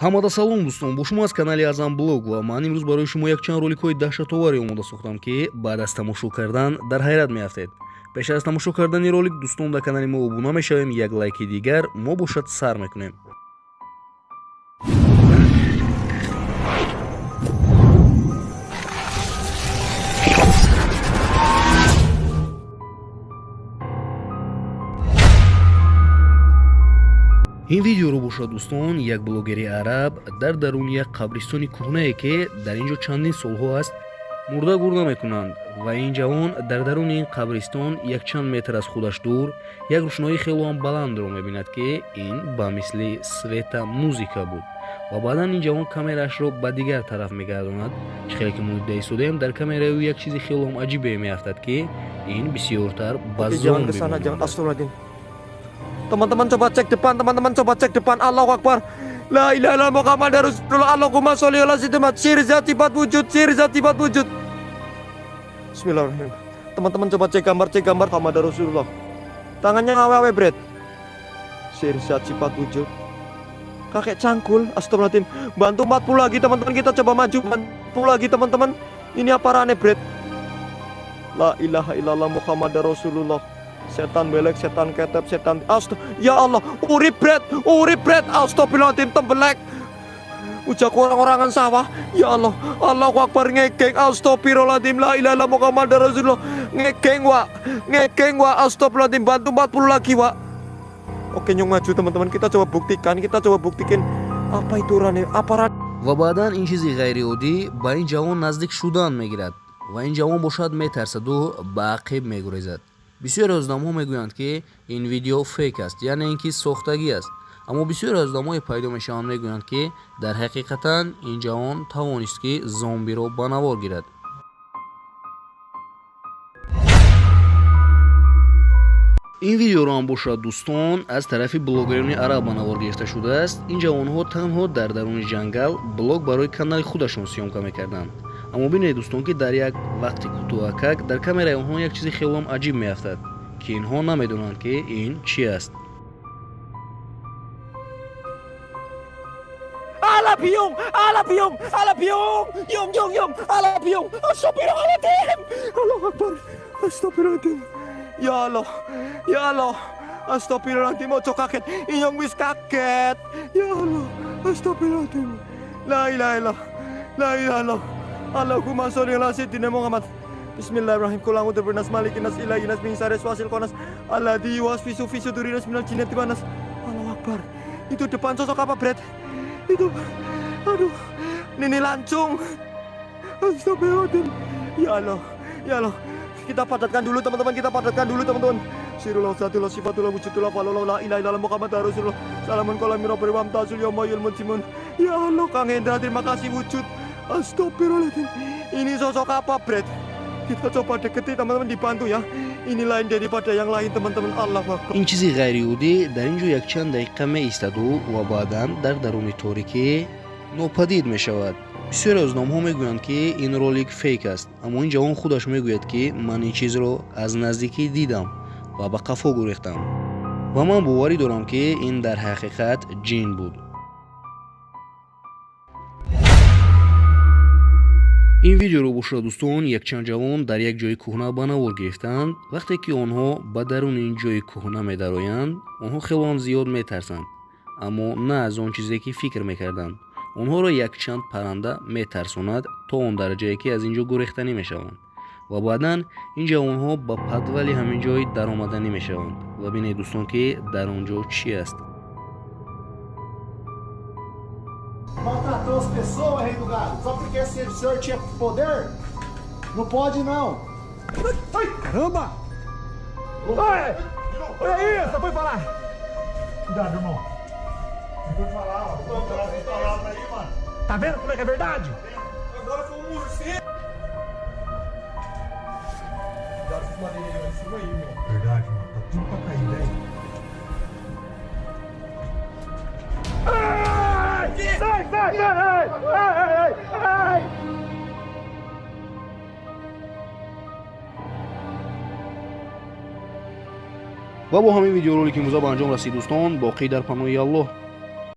ҳамада салом дӯстон, бо шумо аз канали Азам блог ва ман имрӯз барои шумо якчанд роликҳои даҳшатоваре омода сохтам, ки баъд аз тамошо кардан дар ҳайрат меафтед. Пеш аз тамошо кардани ролик дӯстон дар канали мо обуна мешавем, як лайки дигар мо бошад сар мекунем. ин видеоро бошад дӯстон, як блогери араб дар даруни як қабристони кӯҳнае, ки дар ин ҷо чандин солҳо аст мурда гурда мекунанд ва ин ҷавон дар даруни ин қабристон якчанд метр аз худаш дур як рӯшноии хелоам баландро мебинад, ки ин ба мисли света музика буд ва баъдан ин ҷавон камераашро ба дигар тараф мегардонад. хеле ки мо иддаӣ истодаем, дар камераи ӯ як чизи хелоам аҷибе меафтад, ки ин бисёртар ба зон Astagfirullahaladzim. Teman-teman coba cek depan, teman-teman coba cek depan. Allahu Akbar. La ilaha illallah Muhammadar Rasulullah. Allahumma sholli ala sayyidina sir zat sifat wujud, sir zat sifat wujud. Bismillahirrahmanirrahim. Teman-teman coba cek gambar Muhammadar Rasulullah. Tangannya awe-awe bret. Sir zat sifat wujud. Kakek cangkul, astagfirullahaladzim. Bantu 40 lagi teman-teman, kita coba maju. 40 lagi teman-teman. Ini apa rane bret? La ilaha illallah Muhammadar Rasulullah. Setan belek, setan ketep, setan ya Allah, urip bret, astagfirullahaladzim, tembelek. Ujak orang-orangan sawah, ya Allah, Allahu Akbar, ngekeng, astagfirullahaladzim, la ilaha illallah Muhammadar Rasulullah, ngekeng wa, astagfirullahaladzim, bantu 40 lagi wa. Oke, nyong maju teman-teman, kita coba buktikan apa itu rane, apa rane. ва баъдан ин чизи ғайриоддӣ ба ин ҷавон наздик шудан мегирад ва ин ҷавон бошад метарсаду ба ақиб мегурезад. бисёре аз одамҳо мегӯянд, ки ин видео фейк аст, яъне ин ки сохтагӣ аст, аммо бисёре аз одамҳои пайдо мешаванд мегӯянд, ки дар ҳақиқатан ин ҷавон тавонист, ки зомбиро ба навор гирад. ин видеоро ҳам бошад дӯстон аз тарафи блогерони араб ба навор гирифта шудааст. ин ҷавонҳо танҳо дар даруни ҷангал блог барои канали худашон сиёмка мекарданд. аммо бинед дӯстон, ки дар як вақти кӯтоҳакак дар камераи онҳо як чизи хелом аҷиб меафтад, ки инҳо намедонанд, ки ин чӣ аст. Alapiyong, yom, alapiyong, astagfirullahaladzim, Allahu Akbar, astagfirullahaladzim, ya Allah, astagfirullahaladzim, ojo kaget, inyong wis kaget, ya Allah, astagfirullahaladzim, la ilaha illallah, Allahumma sholli ala sayyidina Muhammad. Bismillahirrahmanirrahim. Qul a'udzu birabbinas malikin nas ilahin nas min syarri waswasil khannas alladzi yuwaswisu fi sudurin nas minal jinnati wan nas. Allahu Akbar. Itu depan sosok apa, Bret? Itu. Aduh. Nini lancung. Astagfirullahaladzim. Ya Allah. Kita padatkan dulu teman-teman. Sirullah zatullah sifatullah wujudullah falallah la ilaha illallah Muhammadar Rasulullah. Salamun qala min rabbir wa amtazul yawmayul muntimun. Ya Allah, Kang Hendra, terima kasih wujud. Astagfirullahaladzim. Ini sosok apa, Bret? Kita coba deketi teman-teman, dibantu ya. Ini lain daripada yang lain teman-teman. Allahu Akbar. ин чизи ғайриоддӣ дар ин ҷо якчанд дақиқа меистоду ва баъдан дар даруни торикӣ нопадид мешавад. бисёре аз одамҳо мегӯянд, ки ин ролик фейк аст, аммо ин ҷавон худаш мегӯяд, ки ман ин чизро аз наздикӣ дидам ва ба қафо гурехтам ва ман боварӣ дорам, ки ин дар ҳақиқат ҷин буд. ин видеоро бошад дӯстон, якчанд ҷавон дар як ҷои кӯҳна ба навор гирифтанд. вақте ки онҳо ба даруни ин ҷои кӯҳна медароянд, онҳо хелоам зиёд метарсанд, аммо на аз он чизе ки фикр мекарданд. онҳоро якчанд парранда метарсонад то он дараҷае, ки аз ин ҷо гурехтанӣ мешаванд ва баъдан ин ҷавонҳо ба падвали ҳамин ҷой даромаданӣ мешаванд. ва бинед дӯстон, ки дар он ҷо чӣ аст. Maltratou as pessoas, rei do gado. Só porque esse senhor tinha poder? Não pode, não. Ai, caramba! Ai! Olha aí, você foi falar! Cuidado, irmão. Você foi falar, ó. Foi falar pra aí, mano. Tá vendo como é que é verdade? Agora foi um morcego. Cuidado com esse madeirinho aí em cima aí, meu. Verdade, mano. Tá tudo pra cair, velho. Ai! ва бо ҳамин видеоролики имрӯза ба анҷом расид дӯстон. боқӣ дар паноҳи Аллоҳ.